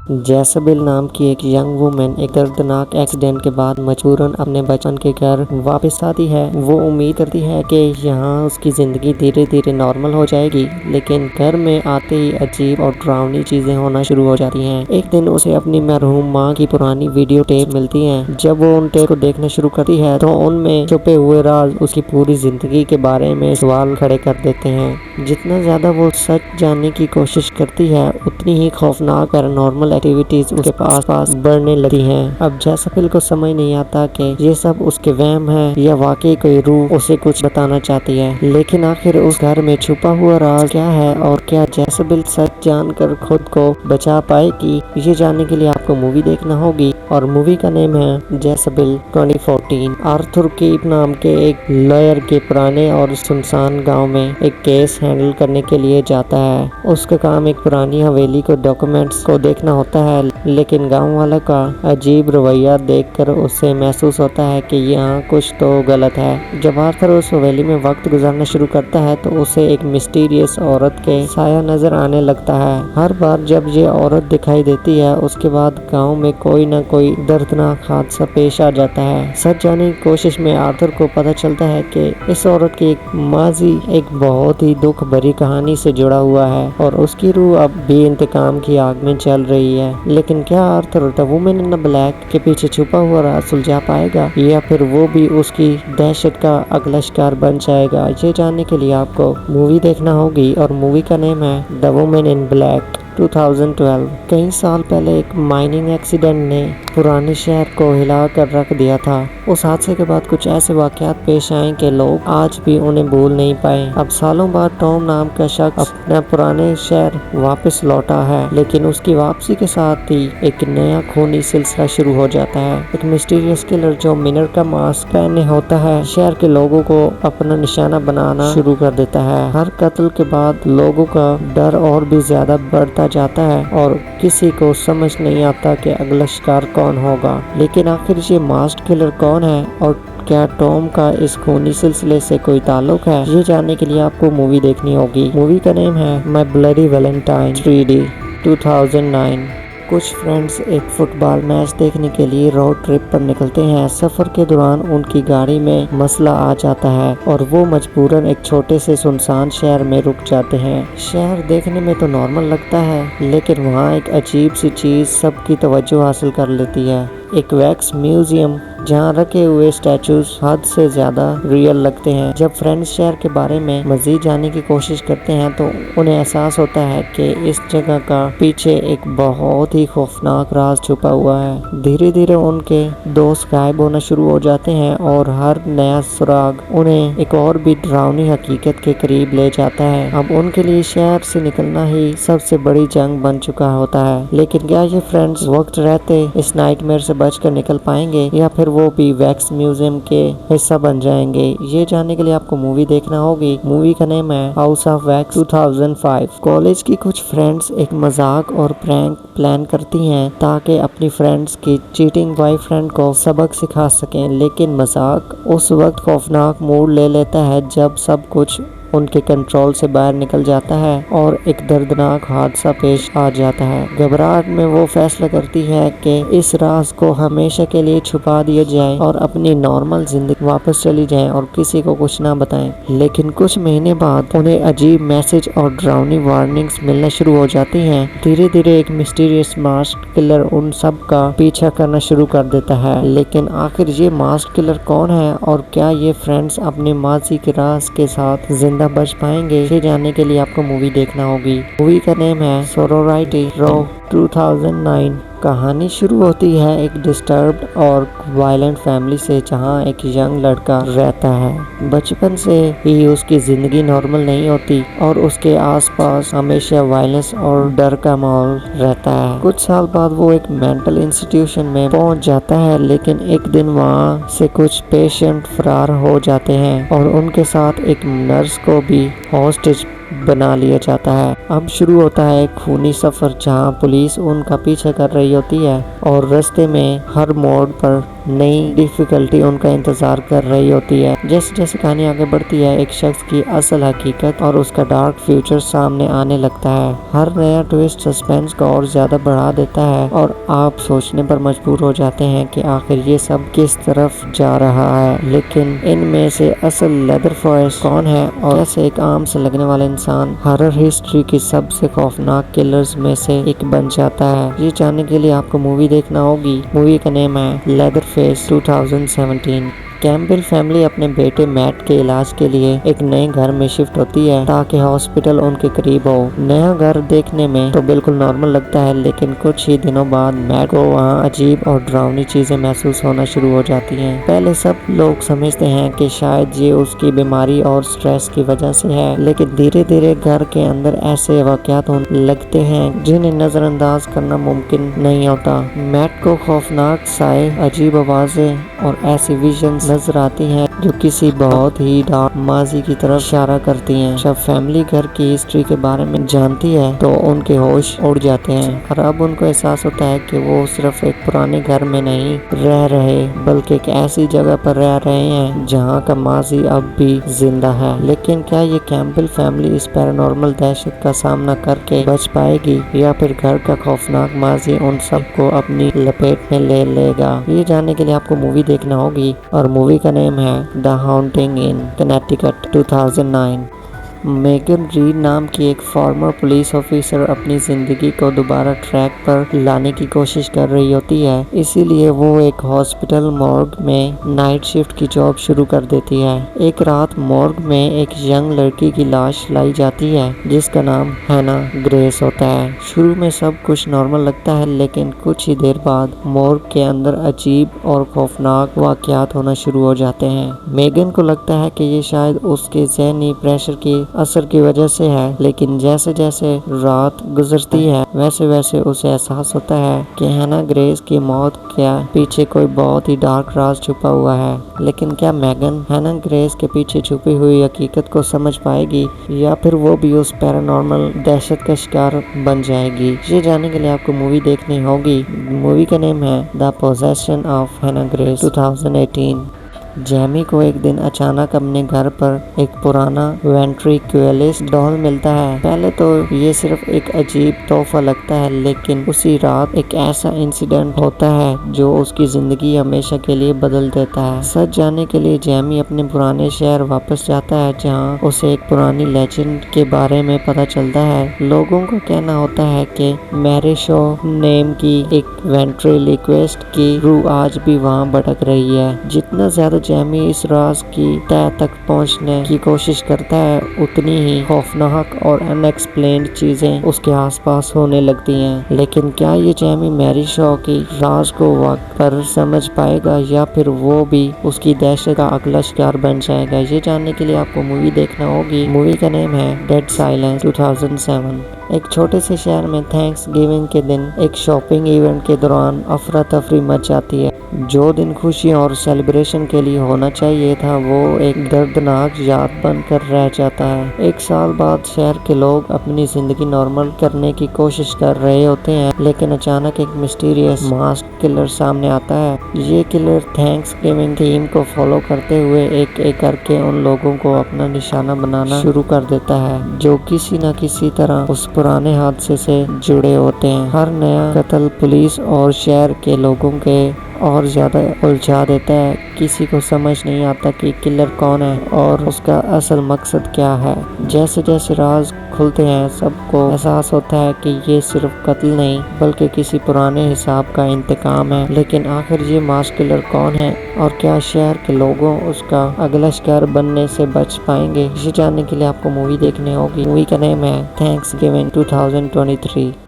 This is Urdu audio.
جیسابل نام کی ایک ینگ وومن ایک دردناک ایکسیڈنٹ کے بعد مجبوراً اپنے بچپن کے گھر واپس آتی ہے۔ وہ امید کرتی ہے کہ یہاں اس کی زندگی دھیرے دھیرے نارمل ہو جائے گی، لیکن گھر میں آتے ہی عجیب اور ڈراؤنی چیزیں ہونا شروع ہو جاتی ہیں۔ ایک دن اسے اپنی مرحوم ماں کی پرانی ویڈیو ٹیپ ملتی ہیں۔ جب وہ ان ٹیپ کو دیکھنا شروع کرتی ہے تو ان میں چھپے ہوئے راز اس کی پوری زندگی کے بارے میں سوال کھڑے کر دیتے ہیں۔ جتنا زیادہ وہ سچ جاننے کی کوشش کرتی ہے، اتنی ہی خوفناک پیرانارمل ایکٹیویٹیز اس کے پاس بڑھنے لگتی ہیں۔ اب جیسابل کو سمجھ نہیں آتا کہ یہ سب اس کے وہم ہے یا واقعی کوئی روح اسے کچھ بتانا چاہتی ہے، لیکن آخر اس گھر میں چھپا ہوا راز کیا ہے اور کیا جیسابل سچ جان کر خود کو بچا پائے گی؟ یہ جاننے کے لیے آپ کو مووی دیکھنا ہوگی، اور مووی کا نیم ہے جیسابل 2014۔ آرتھر کیپ نام کے ایک لائر کے پرانے اور سنسان گاؤں میں ایک کیس ہینڈل کرنے کے لیے جاتا ہے۔ اس کا کام ایک پرانی حویلی کو ڈاکومنٹس کو دیکھنا ہوتا ہے، لیکن گاؤں والوں کا عجیب رویہ دیکھ کر اسے محسوس ہوتا ہے کہ یہاں کچھ تو غلط ہے۔ جب آرتھر اس حویلی میں وقت گزارنا شروع کرتا ہے تو اسے ایک مسٹیریس عورت کے سایہ نظر آنے لگتا ہے۔ ہر بار جب یہ عورت دکھائی دیتی ہے، اس کے بعد گاؤں میں کوئی نہ کوئی دردناک حادثہ پیش آ جاتا ہے۔ سچ جاننے کی کوشش میں آرتھر کو پتہ چلتا ہے کہ اس عورت کی ایک ماضی ایک بہت ہی دکھ بھری کہانی سے جڑا ہوا ہے، اور اس کی روح اب بھی انتقام کی آگ میں چل رہی ہے۔ لیکن کیا Arthur the woman in black کے پیچھے چھپا ہوا راز سلجھا پائے گا، یا پھر وہ بھی اس کی دہشت کا اگلا شکار بن جائے گا؟ یہ جاننے کے لیے آپ کو مووی دیکھنا ہوگی، اور مووی کا نیم ہے دی وومن ان بلیک 2012۔ کئی سال پہلے ایک مائننگ ایکسیڈنٹ نے پرانے شہر کو ہلا کر رکھ دیا تھا۔ اس حادثے کے بعد کچھ ایسے واقعات پیش آئے کہ لوگ آج بھی انہیں بھول نہیں پائے۔ اب سالوں بعد ٹام نام کا شخص اپنے پرانے شہر واپس لوٹا ہے، لیکن اس کی واپسی کے ساتھ ہی ایک نیا خونی سلسلہ شروع ہو جاتا ہے۔ ایک مسٹیریس کلر جو منر کا ماسک پہنے ہوتا ہے، شہر کے لوگوں کو اپنا نشانہ بنانا شروع کر دیتا ہے۔ ہر قتل کے بعد لوگوں کا ڈر اور بھی زیادہ بڑھتا جاتا ہے، اور کسی کو سمجھ نہیں آتا کہ اگلا شکار کون ہوگا۔ لیکن آخر یہ ماسک کلر کون ہے، اور کیا ٹام کا اس خونی سلسلے سے کوئی تعلق ہے؟ یہ جاننے کے لیے آپ کو مووی دیکھنی ہوگی۔ مووی کا نیم ہے مائی بلڈی ویلنٹائن 3D 2009۔ کچھ فرینڈز ایک فٹ بال میچ دیکھنے کے لیے روڈ ٹرپ پر نکلتے ہیں۔ سفر کے دوران ان کی گاڑی میں مسئلہ آ جاتا ہے اور وہ مجبوراً ایک چھوٹے سے سنسان شہر میں رک جاتے ہیں۔ شہر دیکھنے میں تو نارمل لگتا ہے، لیکن وہاں ایک عجیب سی چیز سب کی توجہ حاصل کر لیتی ہے۔ ایک ویکس میوزیم جہاں رکھے ہوئے اسٹیچوز حد سے زیادہ ریئل لگتے ہیں۔ جب فرینڈز شہر کے بارے میں مزید جاننے کی کوشش کرتے ہیں تو انہیں احساس ہوتا ہے کہ اس جگہ کا پیچھے ایک بہت ہی خوفناک راز چھپا ہوا ہے۔ دھیرے دھیرے ان کے دوست غائب ہونا شروع ہو جاتے ہیں، اور ہر نیا سراغ انہیں ایک اور بھی ڈراؤنی حقیقت کے قریب لے جاتا ہے۔ اب ان کے لیے شہر سے نکلنا ہی سب سے بڑی جنگ بن چکا ہوتا ہے۔ لیکن کیا یہ فرینڈز وقت رہتے اس نائٹ میئر سے بچ کر نکل پائیں گے، یا پھر وہ بھی ویکس میوزیم کے حصہ بن جائیں گے؟ یہ جاننے کے لیے آپ کو مووی دیکھنا ہوگی۔ مووی کا نیم ہے ہاؤس آف ویکس 2005۔ کالج کی کچھ فرینڈز ایک مذاق اور پرینک پلان کرتی ہیں تاکہ اپنی فرینڈز کی چیٹنگ بوائے فرینڈ کو سبق سکھا سکیں، لیکن مذاق اس وقت خوفناک موڑ لے لیتا ہے جب سب کچھ ان کے کنٹرول سے باہر نکل جاتا ہے اور ایک دردناک حادثہ پیش آ جاتا ہے۔ گھبراہٹ میں وہ فیصلہ کرتی ہے کہ اس راز کو ہمیشہ کے لیے چھپا دیا جائے اور اپنی نارمل زندگی واپس چلی جائیں اور کسی کو کچھ نہ بتائیں۔ لیکن کچھ مہینے بعد انہیں عجیب میسج اور ڈراؤنی وارننگز ملنا شروع ہو جاتی ہیں۔ دھیرے دھیرے ایک مسٹیریس ماسک کلر ان سب کا پیچھا کرنا شروع کر دیتا ہے۔ لیکن آخر یہ ماسک کلر کون ہے، اور کیا یہ فرینڈز اپنے ماضی کے راز کے ساتھ زندہ بچ پائیں گے؟ یہ جاننے کے لیے آپ کو مووی دیکھنا ہوگی۔ مووی کا نیم ہے سوروریٹی رو 2009۔ کہانی شروع ہوتی ہے ایک ڈسٹربڈ اور وائلنٹ فیملی سے، جہاں ایک ینگ لڑکا رہتا ہے۔ بچپن سے ہی اس کی زندگی نارمل نہیں ہوتی، اور اس کے آس پاس ہمیشہ وائلنس اور ڈر کا ماحول رہتا ہے۔ کچھ سال بعد وہ ایک مینٹل انسٹیٹیوشن میں پہنچ جاتا ہے، لیکن ایک دن وہاں سے کچھ پیشنٹ فرار ہو جاتے ہیں، اور ان کے ساتھ ایک نرس کو بھی ہاسٹیج بنا لیا جاتا ہے۔ اب شروع ہوتا ہے ایک خونی سفر جہاں پولیس ان کا پیچھا کر رہی ہوتی ہے اور رستے میں ہر موڑ پر نئی ڈیفیکلٹی ان کا انتظار کر رہی ہوتی ہے۔ جیسے جیسے کہانی آگے بڑھتی ہے ایک شخص کی اصل حقیقت اور اس کا ڈارک فیوچر سامنے آنے لگتا ہے۔ ہر نیا ٹویسٹ سسپینس کو اور زیادہ بڑھا دیتا ہے اور آپ سوچنے پر مجبور ہو جاتے ہیں کہ آخر یہ سب کس طرف جا رہا ہے۔ لیکن ان میں سے اصل لیدر فیس کون ہے اور کیسے ایک عام سے لگنے والا انسان ہارر ہسٹری کی سب سے خوفناک کلرز میں سے ایک بن جاتا ہے، یہ جاننے کے لیے آپ کو مووی دیکھنا ہوگی۔ مووی کا نیم ہے لیدر فیس 2017۔ کیمپبیل فیملی اپنے بیٹے میٹ کے علاج کے لیے ایک نئے گھر میں شفٹ ہوتی ہے تاکہ ہاسپٹل ان کے قریب ہو۔ نیا گھر دیکھنے میں تو بالکل نارمل لگتا ہے لیکن کچھ ہی دنوں بعد میٹ کو وہاں عجیب اور ڈراؤنی چیزیں محسوس ہونا شروع ہو جاتی ہیں۔ پہلے سب لوگ سمجھتے ہیں کہ شاید یہ اس کی بیماری اور سٹریس کی وجہ سے ہے، لیکن دھیرے دھیرے گھر کے اندر ایسے واقعات ہونے لگتے ہیں جنہیں نظر انداز کرنا ممکن نہیں ہوتا۔ میٹ کو خوفناک سائے، عجیب آوازیں اور ایسی ویژنز نظر آتی ہیں جو کسی بہت ہی ڈارک ماضی کی طرف اشارہ کرتی ہیں۔ جب فیملی گھر کی ہسٹری کے بارے میں جانتی ہے تو ان کے ہوش اڑ جاتے ہیں اور اب ان کو احساس ہوتا ہے کہ وہ صرف ایک پرانے گھر میں نہیں رہ رہے بلکہ ایک ایسی جگہ پر رہ رہے ہیں جہاں کا ماضی اب بھی زندہ ہے۔ لیکن کیا یہ کیمپبیل فیملی اس پیرانارمل دہشت کا سامنا کر کے بچ پائے گی یا پھر گھر کا خوفناک ماضی ان سب کو اپنی لپیٹ میں لے لے گا؟ یہ جاننے کے لیے آپ کو مووی دیکھنا ہوگی اور مووی کا نیم ہے دی ہانٹنگ ان کنیکٹیکٹ 2009۔ میگن ریڈ نام کی ایک فارمر پولیس آفیسر اپنی زندگی کو دوبارہ ٹریک پر لانے کی کوشش کر رہی ہوتی ہے، اسی لیے وہ ایک ہاسپٹل مورگ میں نائٹ شفٹ کی جاب شروع کر دیتی ہے۔ ایک رات مورگ میں ایک ینگ لڑکی کی لاش لائی جاتی ہے جس کا نام ہینا گریس ہوتا ہے۔ شروع میں سب کچھ نارمل لگتا ہے لیکن کچھ ہی دیر بعد مورگ کے اندر عجیب اور خوفناک واقعات ہونا شروع ہو جاتے ہیں۔ میگن کو لگتا ہے کہ یہ شاید اس کے ذہنی پریشر کی اثر کی وجہ سے ہے، لیکن جیسے جیسے رات گزرتی ہے ویسے ویسے اسے احساس ہوتا ہے کہ ہینا گریس کی موت کے پیچھے کوئی بہت ہی ڈارک راز چھپا ہوا ہے۔ لیکن کیا میگن ہینا گریس کے پیچھے چھپی ہوئی حقیقت کو سمجھ پائے گی یا پھر وہ بھی اس پیرانارمل دہشت کا شکار بن جائے گی؟ یہ جاننے کے لیے آپ کو مووی دیکھنی ہوگی۔ مووی کا نیم ہے دی position of Hina grease 2018۔ Jamie کو ایک دن اچانک اپنے گھر پر ایک پرانا وینٹریکیولس ڈال ملتا ہے۔ پہلے تو یہ صرف ایک عجیب تحفہ لگتا ہے لیکن اسی رات ایک ایسا انسیڈنٹ ہوتا ہے جو اس کی زندگی ہمیشہ کے لیے بدل دیتا ہے۔ سچ جاننے کے لیے جیمی اپنے پرانے شہر واپس جاتا ہے جہاں اسے ایک پرانی لیجنڈ کے بارے میں پتہ چلتا ہے۔ لوگوں کا کہنا ہوتا ہے کہ میری شو نیم کی ایک وینٹریلیکوسٹ کی روح آج بھی وہاں بھٹک رہی ہے۔ جتنا زیادہ جیمی اس راز کی تہہ تک پہنچنے کی کوشش کرتا ہے اتنی ہی خوفناک اور ان ایکسپلینڈ چیزیں اس کے آس پاس ہونے لگتی ہیں۔ لیکن کیا یہ جیمی میری شو کی راز کو وقت پر سمجھ پائے گا یا پھر وہ بھی اس کی دہشت کا اگلا شکار بن جائے گا؟ یہ جاننے کے لیے آپ کو مووی دیکھنا ہوگی۔ مووی کا نیم ہے ڈیڈ سائلنس 2007۔ ایک چھوٹے سے شہر میں تھینکس گیونگ کے دن ایک شاپنگ ایونٹ کے دوران افراتفری مچ جاتی ہے۔ جو دن خوشی اور سیلیبریشن کے لیے ہونا چاہیے تھا وہ ایک دردناک یاد بن کر رہ جاتا ہے۔ ایک سال بعد شہر کے لوگ اپنی زندگی نارمل کرنے کی کوشش کر رہے ہوتے ہیں لیکن اچانک ایک مسٹیریس ماسک کلر سامنے آتا ہے۔ یہ کلر تھینکس گیونگ تھیم کو فالو کرتے ہوئے ایک ایک کر کے ان لوگوں کو اپنا نشانہ بنانا شروع کر دیتا ہے جو کسی نہ کسی طرح اس پرانے حادثے سے جڑے ہوتے ہیں۔ ہر نیا قتل پولیس اور شہر کے لوگوں کے اور زیادہ الجھا دیتا ہے۔ کسی کو سمجھ نہیں آتا کہ کلر کون ہے اور اس کا اصل مقصد کیا ہے۔ جیسے جیسے راز کھلتے ہیں سب کو احساس ہوتا ہے کہ یہ صرف قتل نہیں بلکہ کسی پرانے حساب کا انتقام ہے۔ لیکن آخر یہ ماس کلر کون ہے اور کیا شہر کے لوگوں اس کا اگلا شکار بننے سے بچ پائیں گے؟ یہ جاننے کے لیے آپ کو مووی دیکھنی ہوگی۔ مووی کا نیم ہے تھینکس گیونگ 2023۔